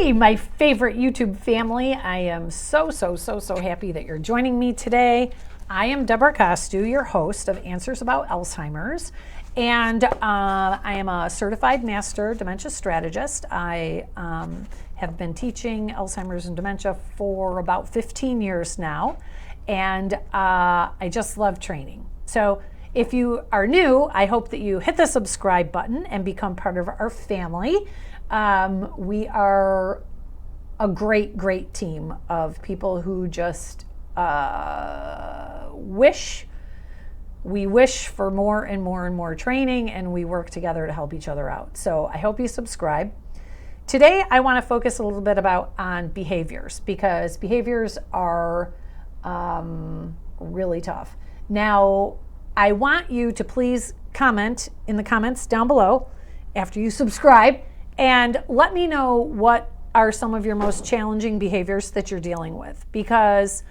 Hey, my favorite YouTube family. I am so happy that you're joining me today. I am Debra, your host of Answers About Alzheimer's, and I am a certified master dementia strategist. I have been teaching Alzheimer's and dementia for about 15 years now, and I just love training. So if you are new, I hope that you hit the subscribe button and become part of our family. We are a great team of people who just wish for more and more training, and we work together to help each other out. So I hope you subscribe. Today I want to focus a little bit on behaviors, because behaviors are really tough. Now, I want you to please comment in the comments down below after you subscribe and let me know what are some of your most challenging behaviors that you're dealing with, because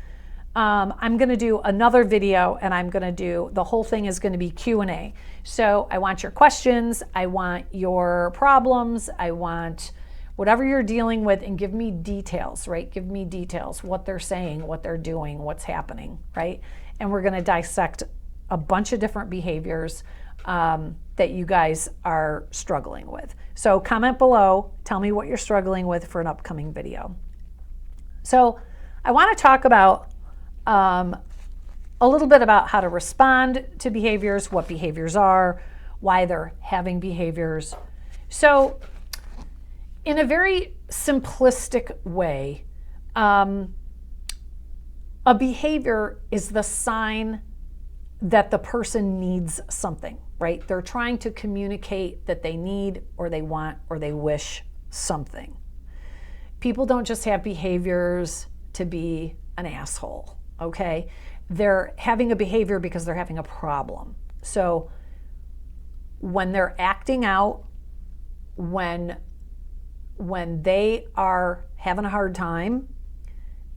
I'm going to do another video, and the whole thing is going to be Q&A. So I want your questions, I want your problems, I want whatever you're dealing with, and give me details, right? Give me details, what they're saying, what they're doing, what's happening, right? And we're going to dissect a bunch of different behaviors that you guys are struggling with. So comment below, tell me what you're struggling with for an upcoming video. So I want to talk about a little bit about how to respond to behaviors, what behaviors are, why they're having behaviors. So in a very simplistic way, a behavior is the sign that the person needs something, right? They're trying to communicate that they need, or they want, or they wish something. People don't just have behaviors to be an asshole, okay? They're having a behavior because they're having a problem. So when they're acting out, when they are having a hard time,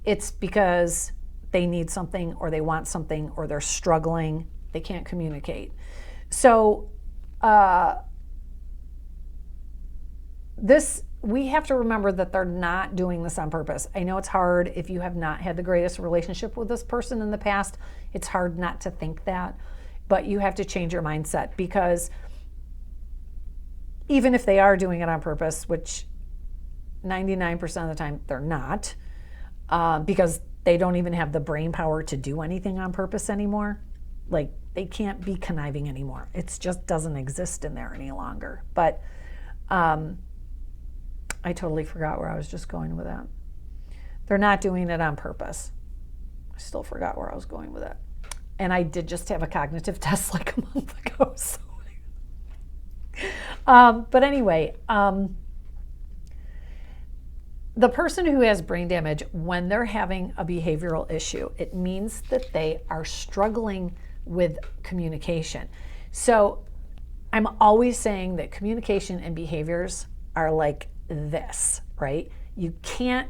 it's because they need something, or they want something, or they're struggling, they can't communicate. So we have to remember that they're not doing this on purpose. I know it's hard if you have not had the greatest relationship with this person in the past. It's hard not to think that, but you have to change your mindset, because even if they are doing it on purpose, which 99% of the time they're not, because they don't even have the brain power to do anything on purpose anymore. Like, they can't be conniving anymore. It just doesn't exist in there any longer. But I totally forgot where I was just going with that. They're not doing it on purpose. I still forgot where I was going with that. And I did just have a cognitive test like a month ago. So. But anyway, the person who has brain damage, when they're having a behavioral issue, it means that they are struggling with communication. So I'm always saying that communication and behaviors are like this, right? You can't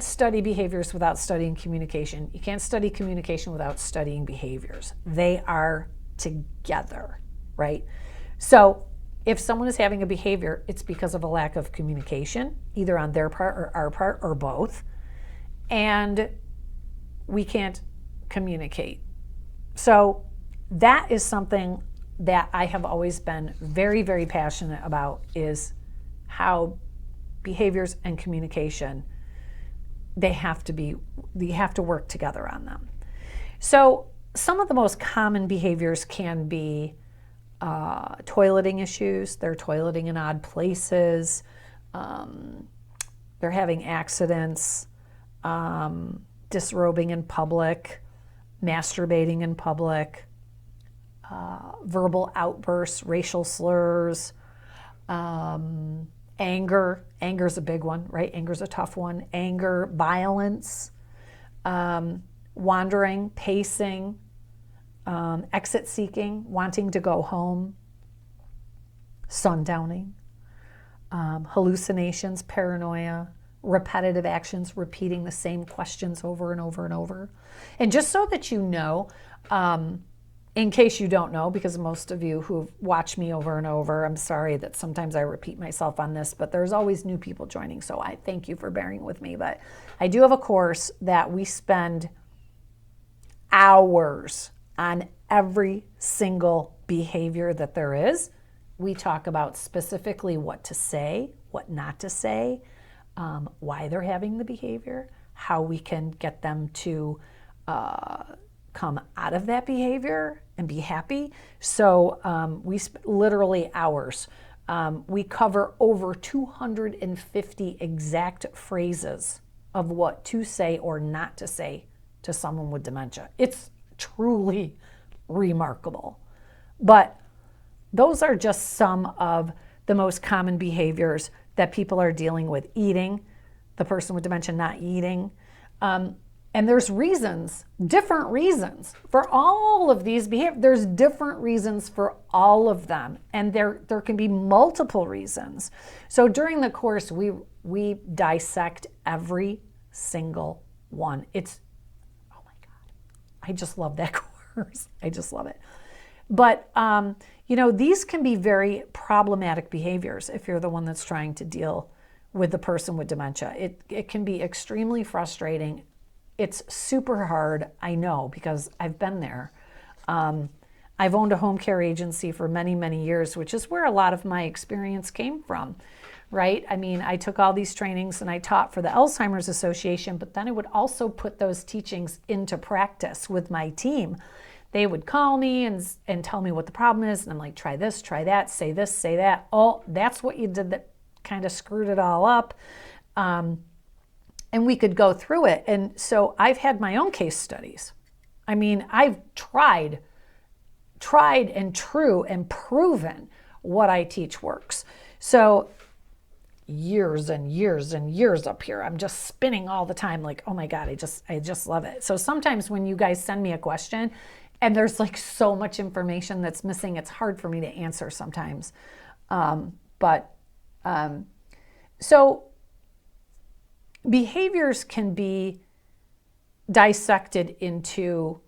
study behaviors without studying communication. You can't study communication without studying behaviors. They are together, right? So if someone is having a behavior, it's because of a lack of communication, either on their part or our part, or both. And we can't communicate. So that is something that I have always been very passionate about, is how behaviors and communication, you have to work together on them. So some of the most common behaviors can be toileting issues. They're toileting in odd places. They're having accidents, disrobing in public, masturbating in public, verbal outbursts, racial slurs, anger. Anger's a big one, right? Anger's a tough one. Anger, violence, wandering, pacing, exit seeking, wanting to go home, sundowning, hallucinations, paranoia, repetitive actions, repeating the same questions over and over and over. And just so that you know, in case you don't know, because most of you who've watched me over and over, I'm sorry that sometimes I repeat myself on this, but there's always new people joining, so I thank you for bearing with me. But I do have a course that we spend hours on every single behavior that there is. We talk about specifically what to say, what not to say, why they're having the behavior, how we can get them to come out of that behavior and be happy. So we literally hours. We cover over 250 exact phrases of what to say or not to say to someone with dementia. It's truly remarkable. But those are just some of the most common behaviors that people are dealing with. Eating, the person with dementia not eating. And there's reasons, different reasons for all of these behaviors. There's different reasons for all of them. And there can be multiple reasons. So during the course, we dissect every single one. It's, oh my God, I just love that course. I just love it. But, these can be very problematic behaviors if you're the one that's trying to deal with the person with dementia. It can be extremely frustrating. It's super hard, I know, because I've been there. I've owned a home care agency for many, many years, which is where a lot of my experience came from, right? I mean, I took all these trainings and I taught for the Alzheimer's Association, but then I would also put those teachings into practice with my team. They would call me and tell me what the problem is, and I'm like, try this, try that, say this, say that. Oh, that's what you did that kind of screwed it all up. And we could go through it. And so I've had my own case studies. I mean, I've tried and true and proven what I teach works. So years and years and years up here, I'm just spinning all the time like, oh my God, I just love it. So sometimes when you guys send me a question and there's like so much information that's missing, it's hard for me to answer sometimes. So behaviors can be dissected into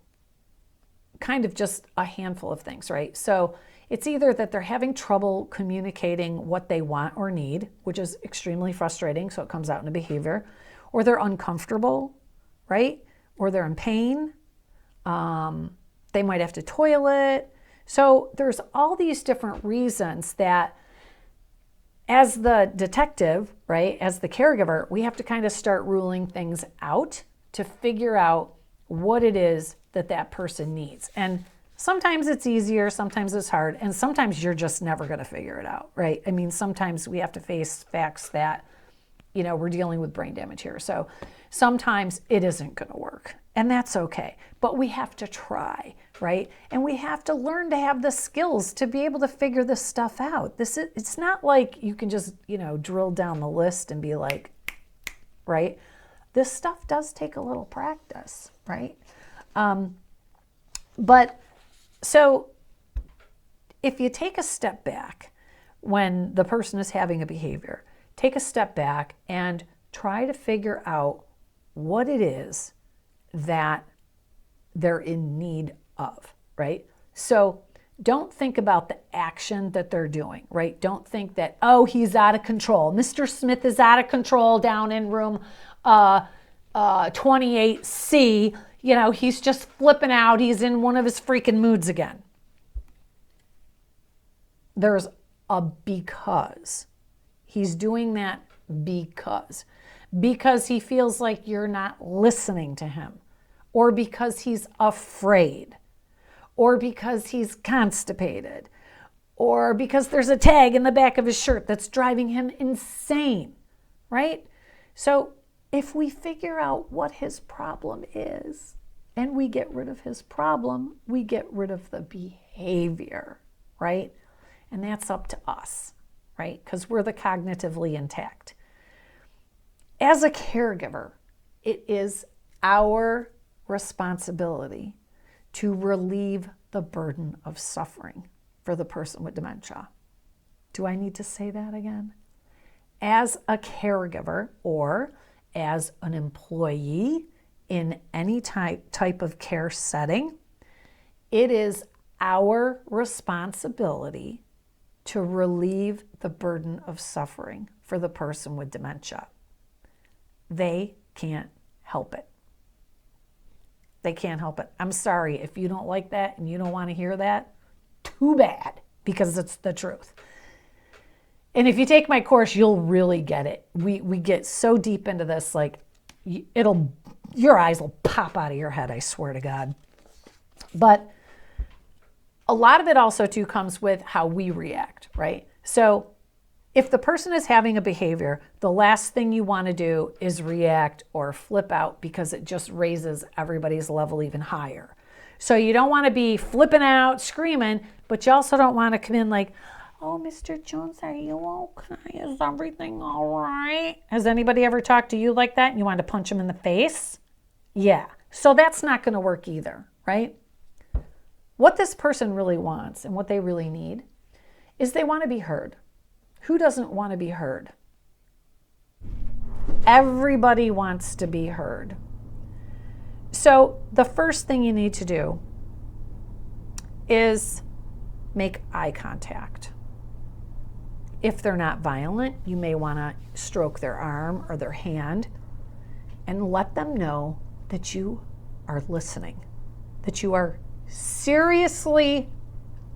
kind of just a handful of things, right? So it's either that they're having trouble communicating what they want or need, which is extremely frustrating, so it comes out in a behavior, or they're uncomfortable, right? Or they're in pain. They might have to toilet. So there's all these different reasons that as the detective, right, as the caregiver, we have to kind of start ruling things out to figure out what it is that person needs. And sometimes it's easier, sometimes it's hard, and sometimes you're just never going to figure it out, right? I mean, sometimes we have to face facts that, we're dealing with brain damage here. So sometimes it isn't going to work, and that's okay. But we have to try, right? And we have to learn to have the skills to be able to figure this stuff out. It's not like you can just, drill down the list and be like, right? This stuff does take a little practice, right? But so if you take a step back when the person is having a behavior, take a step back and try to figure out what it is that they're in need of, right? So don't think about the action that they're doing, right? Don't think that, oh, he's out of control. Mr. Smith is out of control down in room 28C. He's just flipping out. He's in one of his freaking moods again. There's a because. He's doing that because he feels like you're not listening to him, or because he's afraid, or because he's constipated, or because there's a tag in the back of his shirt that's driving him insane, right? So if we figure out what his problem is and we get rid of his problem, we get rid of the behavior, right? And that's up to us, right? Because we're the cognitively intact. As a caregiver, it is our responsibility to relieve the burden of suffering for the person with dementia. Do I need to say that again? As a caregiver or as an employee in any type of care setting, it is our responsibility to relieve the burden of suffering for the person with dementia. They can't help it. They can't help it. I'm sorry if you don't like that and you don't want to hear that. Too bad, because it's the truth. And if you take my course, you'll really get it. We get so deep into this, like your eyes will pop out of your head, I swear to God. But a lot of it also too comes with how we react, right? So if the person is having a behavior, the last thing you want to do is react or flip out, because it just raises everybody's level even higher. So you don't want to be flipping out, screaming, but you also don't want to come in like, oh, Mr. Jones, are you okay? Is everything all right? Has anybody ever talked to you like that and you want to punch them in the face? Yeah. So that's not going to work either, right? What this person really wants and what they really need is they want to be heard. Who doesn't want to be heard? Everybody wants to be heard. So the first thing you need to do is make eye contact. If they're not violent, you may want to stroke their arm or their hand and let them know that you are listening, that you are seriously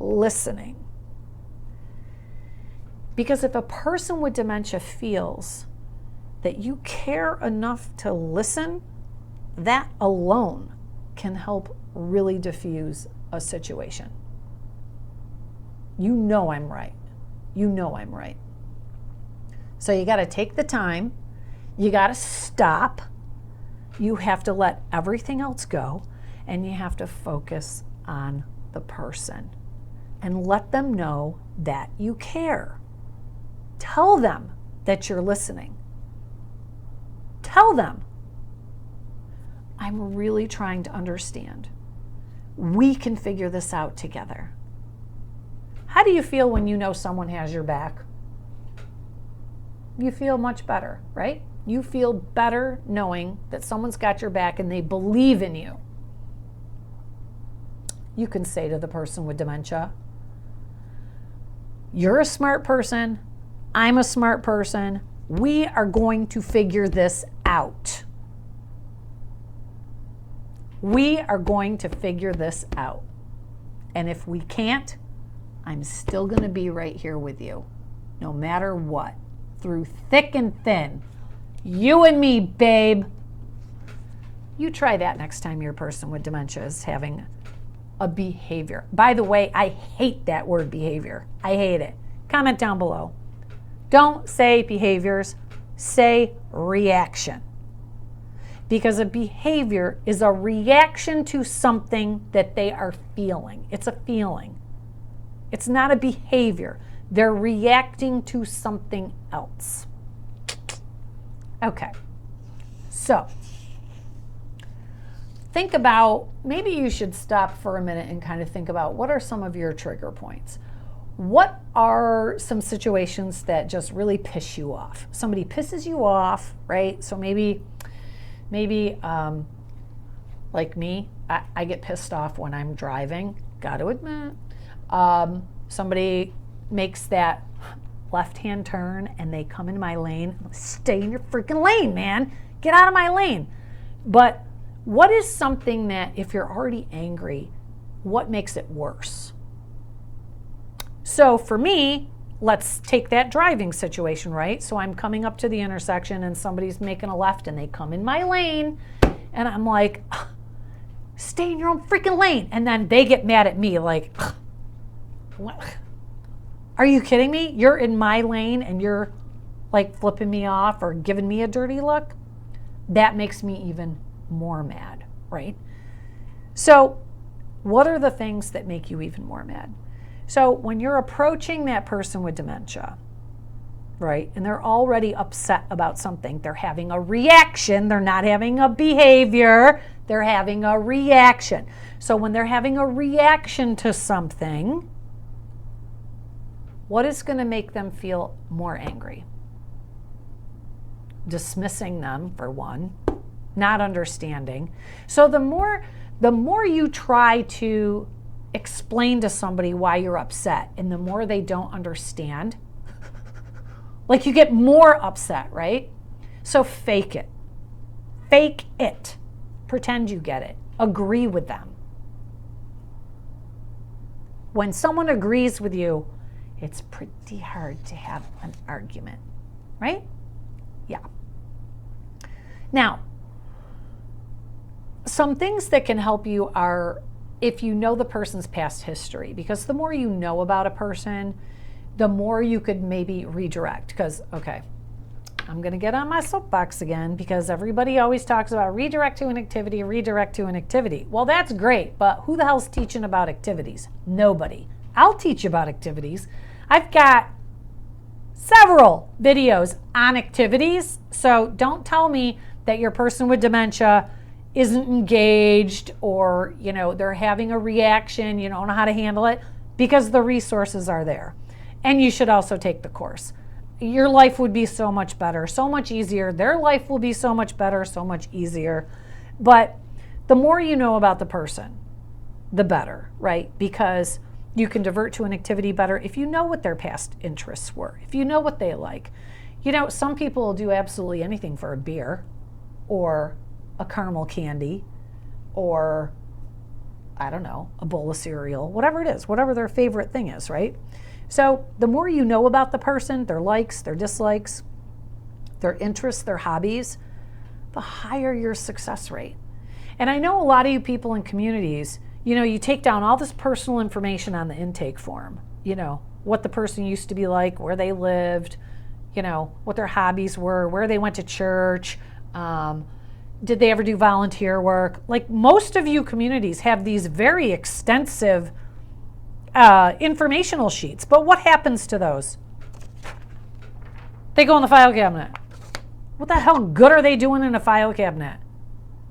listening. Because if a person with dementia feels that you care enough to listen, that alone can help really diffuse a situation. You know I'm right. You know I'm right. So you got to take the time. You got to stop. You have to let everything else go, and you have to focus on the person and let them know that you care. Tell them that you're listening. Tell them, I'm really trying to understand. We can figure this out together. How do you feel when you know someone has your back? You feel much better, right? You feel better knowing that someone's got your back and they believe in you. You can say to the person with dementia, you're a smart person. I'm a smart person. We are going to figure this out. We are going to figure this out. And if we can't, I'm still going to be right here with you, no matter what, through thick and thin. You and me, babe. You try that next time your person with dementia is having a behavior. By the way, I hate that word behavior. I hate it. Comment down below. Don't say behaviors, say reaction. Because a behavior is a reaction to something that they are feeling. It's a feeling. It's not a behavior. They're reacting to something else. Okay. So, think about, maybe you should stop for a minute and kind of think about what are some of your trigger points. What are some situations that just really piss you off? Somebody pisses you off, right? So maybe like me, I get pissed off when I'm driving, got to admit. Somebody makes that left-hand turn and they come in my lane. Stay in your freaking lane, man. Get out of my lane. But what is something that, if you're already angry, what makes it worse? So for me, let's take that driving situation, right? So I'm coming up to the intersection and somebody's making a left and they come in my lane and I'm like, stay in your own freaking lane. And then they get mad at me like, what? Are you kidding me? You're in my lane and you're like flipping me off or giving me a dirty look? That makes me even more mad, right? So what are the things that make you even more mad? So when you're approaching that person with dementia, right, and they're already upset about something, they're having a reaction, they're not having a behavior, they're having a reaction. So when they're having a reaction to something, what is going to make them feel more angry? Dismissing them, for one, not understanding. So the more you try to explain to somebody why you're upset, and the more they don't understand, like you get more upset, right? So fake it. Fake it. Pretend you get it. Agree with them. When someone agrees with you, it's pretty hard to have an argument, right? Yeah. Now, some things that can help you are if you know the person's past history, because the more you know about a person, the more you could maybe redirect. Because, okay, I'm going to get on my soapbox again because everybody always talks about redirect to an activity, redirect to an activity. Well, that's great, but who the hell's teaching about activities? Nobody. I'll teach you about activities. I've got several videos on activities, so don't tell me that your person with dementia isn't engaged or, they're having a reaction, you don't know how to handle it, because the resources are there. And you should also take the course. Your life would be so much better, so much easier. Their life will be so much better, so much easier. But the more you know about the person, the better, right? Because you can divert to an activity better if you know what their past interests were, if you know what they like. Some people will do absolutely anything for a beer or a caramel candy or, I don't know, a bowl of cereal, whatever it is, whatever their favorite thing is, right? So the more you know about the person, their likes, their dislikes, their interests, their hobbies, the higher your success rate. And I know a lot of you people in communities, you take down all this personal information on the intake form, what the person used to be like, where they lived, what their hobbies were, where they went to church, did they ever do volunteer work? Like most of you communities have these very extensive informational sheets, but what happens to those? They go in the file cabinet. What the hell good are they doing in a file cabinet?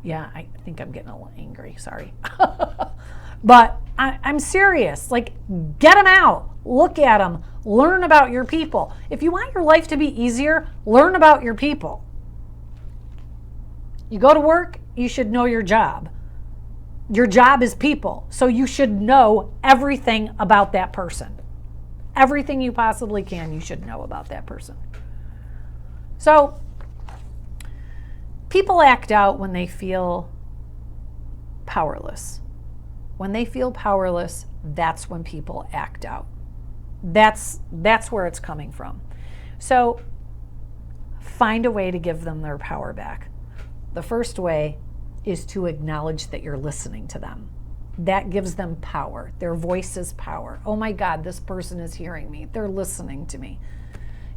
Yeah, I think I'm getting a little angry, sorry. But I'm serious, like get them out, look at them, learn about your people. If you want your life to be easier, learn about your people. You go to work, you should know your job. Your job is people, so you should know everything about that person. Everything you possibly can, you should know about that person. So, people act out when they feel powerless. When they feel powerless, that's when people act out. That's where it's coming from. So, find a way to give them their power back. The first way is to acknowledge that you're listening to them. That gives them power. Their voice is power. Oh my God, this person is hearing me. They're listening to me.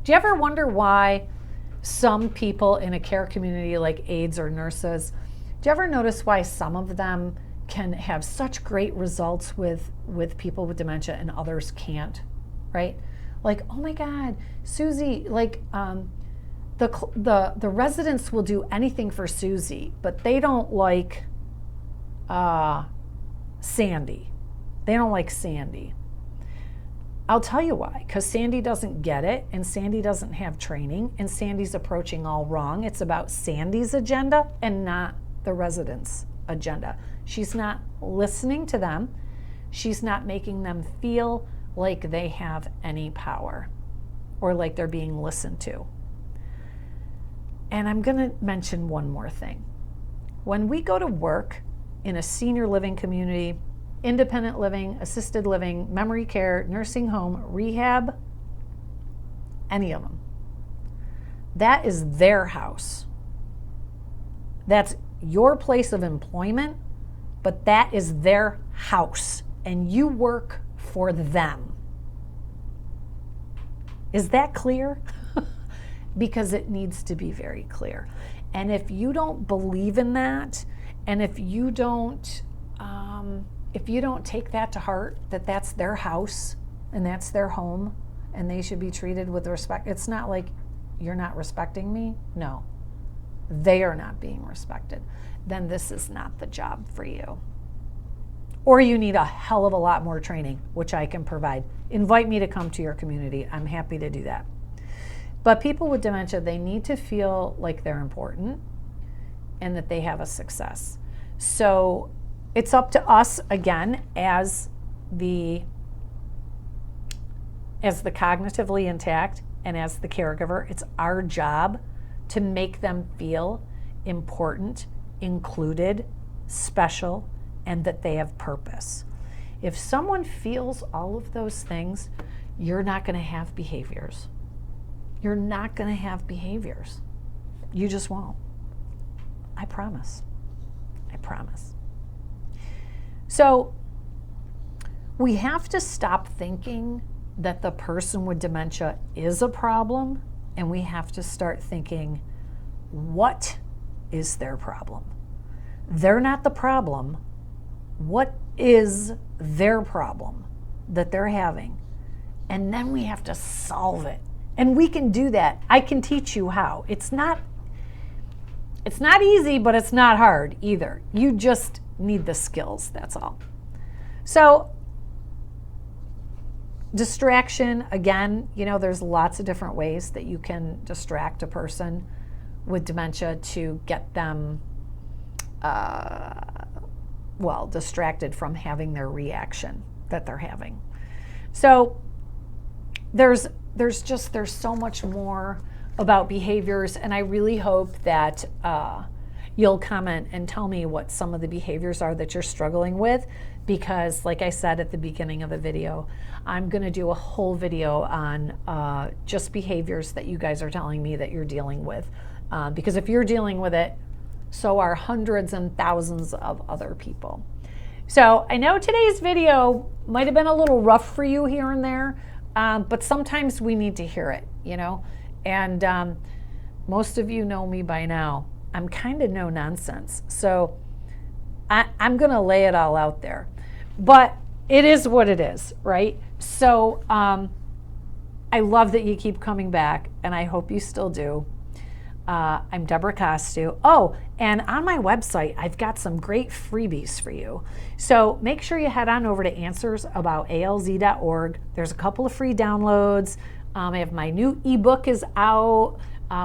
Do you ever wonder why some people in a care community like aides or nurses, do you ever notice why some of them can have such great results with people with dementia and others can't, right? Like, oh my God, Susie, like, the residents will do anything for Susie, but they don't like Sandy. They don't like Sandy. I'll tell you why, because Sandy doesn't get it, and Sandy doesn't have training, and Sandy's approaching all wrong. It's about Sandy's agenda and not the residents' agenda. She's not listening to them. She's not making them feel like they have any power or like they're being listened to. And I'm going to mention one more thing. When we go to work in a senior living community, independent living, assisted living, memory care, nursing home, rehab, any of them, that is their house. That's your place of employment, but that is their house, and you work for them. Is that clear? Because it needs to be very clear. And if you don't believe in that, and if you don't take that to heart, that that's their house and that's their home and they should be treated with respect, it's not like you're not respecting me. No, they are not being respected. Then this is not the job for you. Or you need a hell of a lot more training, which I can provide. Invite me to come to your community. I'm happy to do that. But people with dementia, they need to feel like they're important and that they have a success. So it's up to us, again, as the cognitively intact and as the caregiver, it's our job to make them feel important, included, special, and that they have purpose. If someone feels all of those things, you're not going to have behaviors. You're not going to have behaviors. You just won't. I promise. I promise. So we have to stop thinking that the person with dementia is a problem, and we have to start thinking, what is their problem? They're not the problem. What is their problem that they're having? And then we have to solve it. And we can do that. I can teach you how. It's not easy, but it's not hard either. You just need the skills, that's all. So distraction, again, there's lots of different ways that you can distract a person with dementia to get them, distracted from having their reaction that they're having. So there's so much more about behaviors, and I really hope that you'll comment and tell me what some of the behaviors are that you're struggling with, because like I said at the beginning of the video, I'm going to do a whole video on just behaviors that you guys are telling me that you're dealing with, because if you're dealing with it, so are hundreds and thousands of other people. So I know today's video might have been a little rough for you here and there, but sometimes we need to hear it, and most of you know me by now. I'm kind of no nonsense, so I'm going to lay it all out there, but it is what it is, right? So I love that you keep coming back, and I hope you still do. I'm Debra Costu. Oh, and on my website, I've got some great freebies for you. So make sure you head on over to answersabout.alz.org. There's a couple of free downloads. I have my new ebook is out,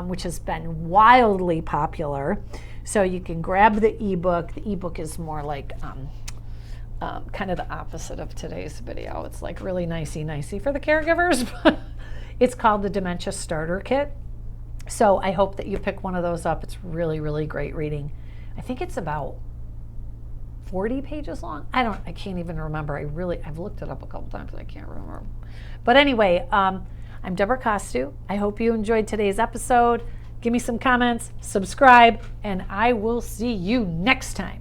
which has been wildly popular. So you can grab the ebook. The ebook is more like kind of the opposite of today's video. It's like really nicey for the caregivers. It's called the Dementia Starter Kit. So I hope that you pick one of those up. It's really great reading. I think it's about 40 pages long. I can't even remember. I've looked it up a couple times. I can't remember. But anyway, I'm Debra Costu. I hope you enjoyed today's episode. Give me some comments, subscribe, and I will see you next time.